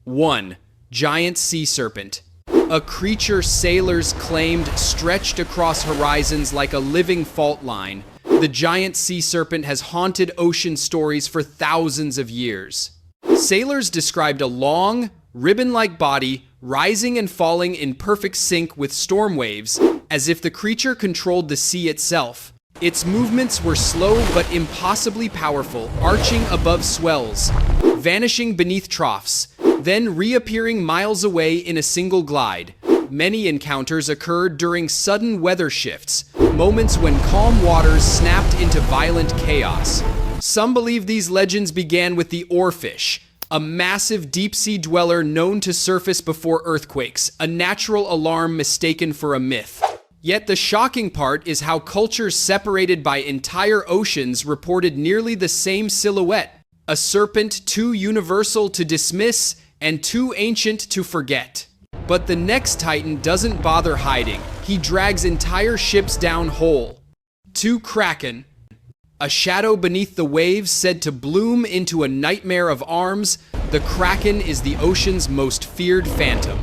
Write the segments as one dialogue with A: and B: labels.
A: 1. Giant sea serpent. A creature sailors claimed stretched across horizons like a living fault line. The giant sea serpent has haunted ocean stories for thousands of years. Sailors described a long, ribbon-like body rising and falling in perfect sync with storm waves, as if the creature controlled the sea itself. Its movements were slow but impossibly powerful, arching above swells, vanishing beneath troughs, then reappearing miles away in a single glide. Many encounters occurred during sudden weather shifts, moments when calm waters snapped into violent chaos. Some believe these legends began with the oarfish, a massive deep-sea dweller known to surface before earthquakes, a natural alarm mistaken for a myth. Yet the shocking part is how cultures separated by entire oceans reported nearly the same silhouette, a serpent too universal to dismiss and too ancient to forget. But the next titan doesn't bother hiding. He drags entire ships down whole. 2. Kraken. A shadow beneath the waves said to bloom into a nightmare of arms, the Kraken is the ocean's most feared phantom.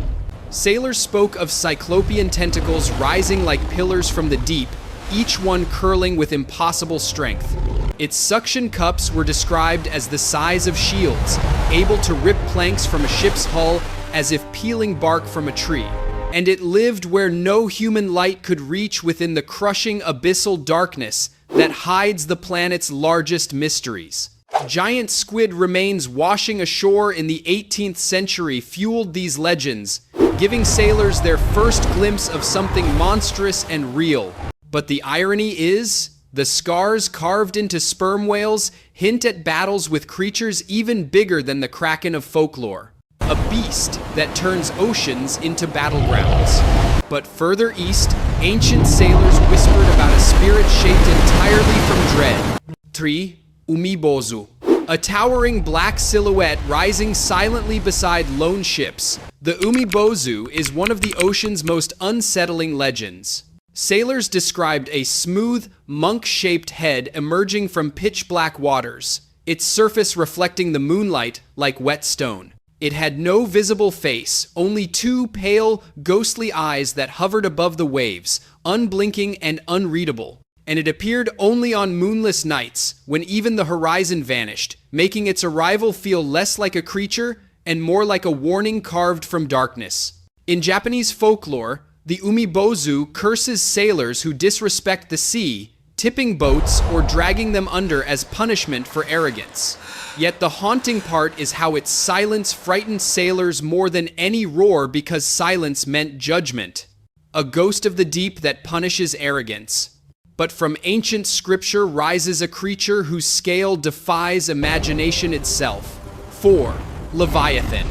A: Sailors spoke of cyclopean tentacles rising like pillars from the deep, each one curling with impossible strength. Its suction cups were described as the size of shields, able to rip planks from a ship's hull as if peeling bark from a tree. And it lived where no human light could reach, within the crushing abyssal darkness that hides the planet's largest mysteries. Giant squid remains washing ashore in the 18th century fueled these legends, giving sailors their first glimpse of something monstrous and real. But the irony is, the scars carved into sperm whales hint at battles with creatures even bigger than the Kraken of folklore. A beast that turns oceans into battlegrounds. But further east, ancient sailors whispered about a spirit shaped entirely from dread. 3. Umibōzu. A towering black silhouette rising silently beside lone ships. The Umibōzu is one of the ocean's most unsettling legends. Sailors described a smooth, monk-shaped head emerging from pitch-black waters, its surface reflecting the moonlight like wet stone. It had no visible face, only 2 pale, ghostly eyes that hovered above the waves, unblinking and unreadable. And it appeared only on moonless nights, when even the horizon vanished, making its arrival feel less like a creature and more like a warning carved from darkness. In Japanese folklore, the Umibōzu curses sailors who disrespect the sea, tipping boats or dragging them under as punishment for arrogance. Yet the haunting part is how its silence frightened sailors more than any roar, because silence meant judgment. A ghost of the deep that punishes arrogance. But from ancient scripture rises a creature whose scale defies imagination itself. 4. Leviathan.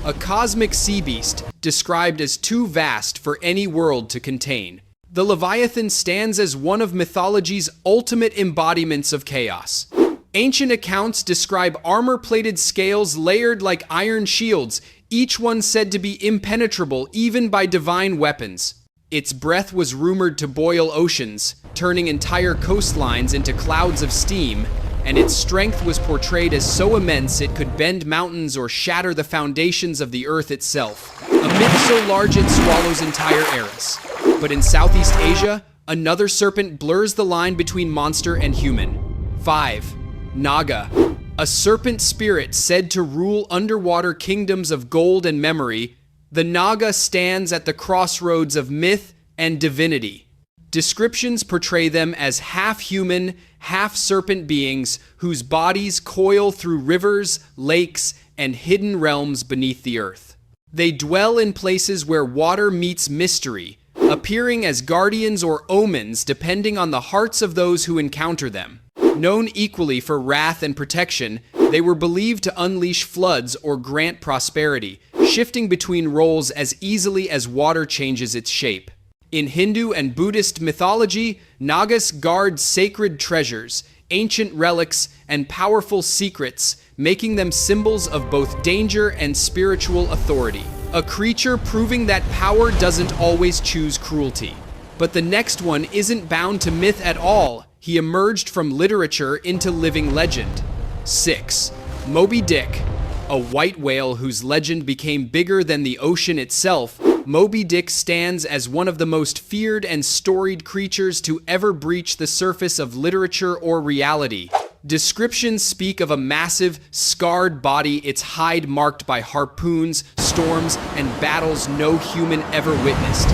A: A cosmic sea beast, described as too vast for any world to contain. The Leviathan stands as one of mythology's ultimate embodiments of chaos. Ancient accounts describe armor-plated scales layered like iron shields, each one said to be impenetrable even by divine weapons. Its breath was rumored to boil oceans, turning entire coastlines into clouds of steam, and its strength was portrayed as so immense it could bend mountains or shatter the foundations of the earth itself. A myth so large it swallows entire eras. But in Southeast Asia, another serpent blurs the line between monster and human. 5. Naga. A serpent spirit said to rule underwater kingdoms of gold and memory, the Naga stands at the crossroads of myth and divinity. Descriptions portray them as half-human, half-serpent beings whose bodies coil through rivers, lakes, and hidden realms beneath the earth. They dwell in places where water meets mystery, appearing as guardians or omens depending on the hearts of those who encounter them. Known equally for wrath and protection, they were believed to unleash floods or grant prosperity, shifting between roles as easily as water changes its shape. In Hindu and Buddhist mythology, Nagas guard sacred treasures, ancient relics, and powerful secrets, making them symbols of both danger and spiritual authority. A creature proving that power doesn't always choose cruelty. But the next one isn't bound to myth at all. He emerged from literature into living legend. 6. Moby Dick. A white whale whose legend became bigger than the ocean itself, Moby Dick stands as one of the most feared and storied creatures to ever breach the surface of literature or reality. Descriptions speak of a massive, scarred body, its hide marked by harpoons, storms, and battles no human ever witnessed.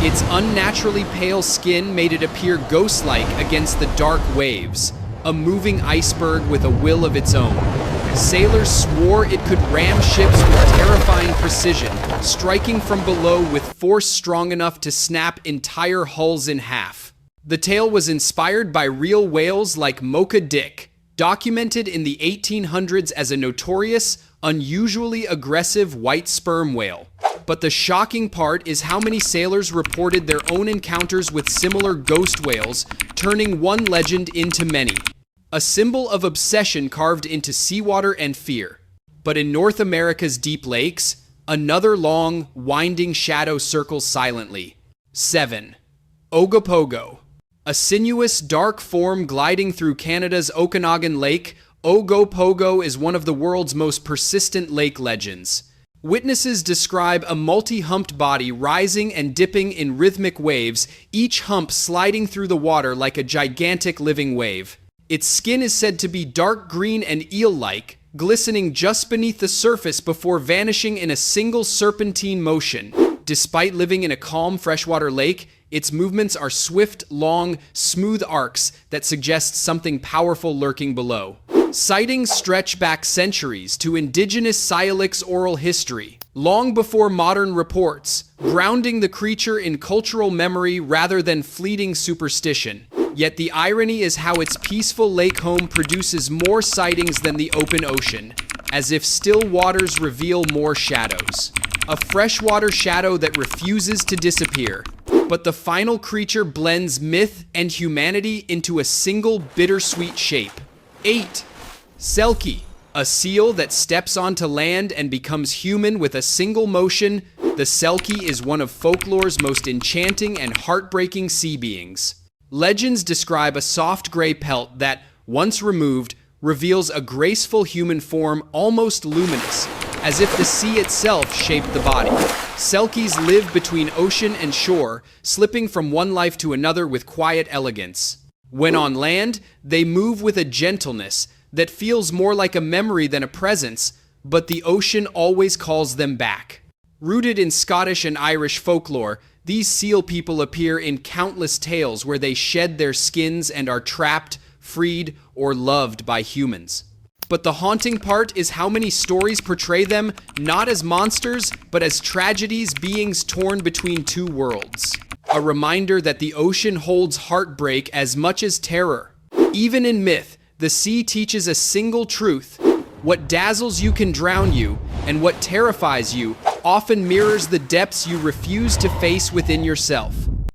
A: Its unnaturally pale skin made it appear ghost-like against the dark waves, a moving iceberg with a will of its own. Sailors swore it could ram ships with terrifying precision, striking from below with force strong enough to snap entire hulls in half. The tale was inspired by real whales like Mocha Dick, documented in the 1800s as a notorious, unusually aggressive white sperm whale. But the shocking part is how many sailors reported their own encounters with similar ghost whales, turning one legend into many. A symbol of obsession carved into seawater and fear. But in North America's deep lakes, another long, winding shadow circles silently. 7. Ogopogo. A sinuous, dark form gliding through Canada's Okanagan Lake, Ogopogo is one of the world's most persistent lake legends. Witnesses describe a multi-humped body rising and dipping in rhythmic waves, each hump sliding through the water like a gigantic living wave. Its skin is said to be dark green and eel-like, glistening just beneath the surface before vanishing in a single serpentine motion. Despite living in a calm freshwater lake, its movements are swift, long, smooth arcs that suggest something powerful lurking below. Sightings stretch back centuries to indigenous Syilx oral history, long before modern reports, grounding the creature in cultural memory rather than fleeting superstition. Yet the irony is how its peaceful lake home produces more sightings than the open ocean, as if still waters reveal more shadows. A freshwater shadow that refuses to disappear. But the final creature blends myth and humanity into a single bittersweet shape. 8. Selkie. A seal that steps onto land and becomes human with a single motion, the Selkie is one of folklore's most enchanting and heartbreaking sea beings. Legends describe a soft gray pelt that, once removed, reveals a graceful human form almost luminous, as if the sea itself shaped the body. Selkies live between ocean and shore, slipping from one life to another with quiet elegance. When on land, they move with a gentleness that feels more like a memory than a presence, but the ocean always calls them back. Rooted in Scottish and Irish folklore, these seal people appear in countless tales where they shed their skins and are trapped, freed, or loved by humans. But the haunting part is how many stories portray them not as monsters, but as tragedies, beings torn between two worlds. A reminder that the ocean holds heartbreak as much as terror. Even in myth, the sea teaches a single truth. What dazzles you can drown you, and what terrifies you often mirrors the depths you refuse to face within yourself.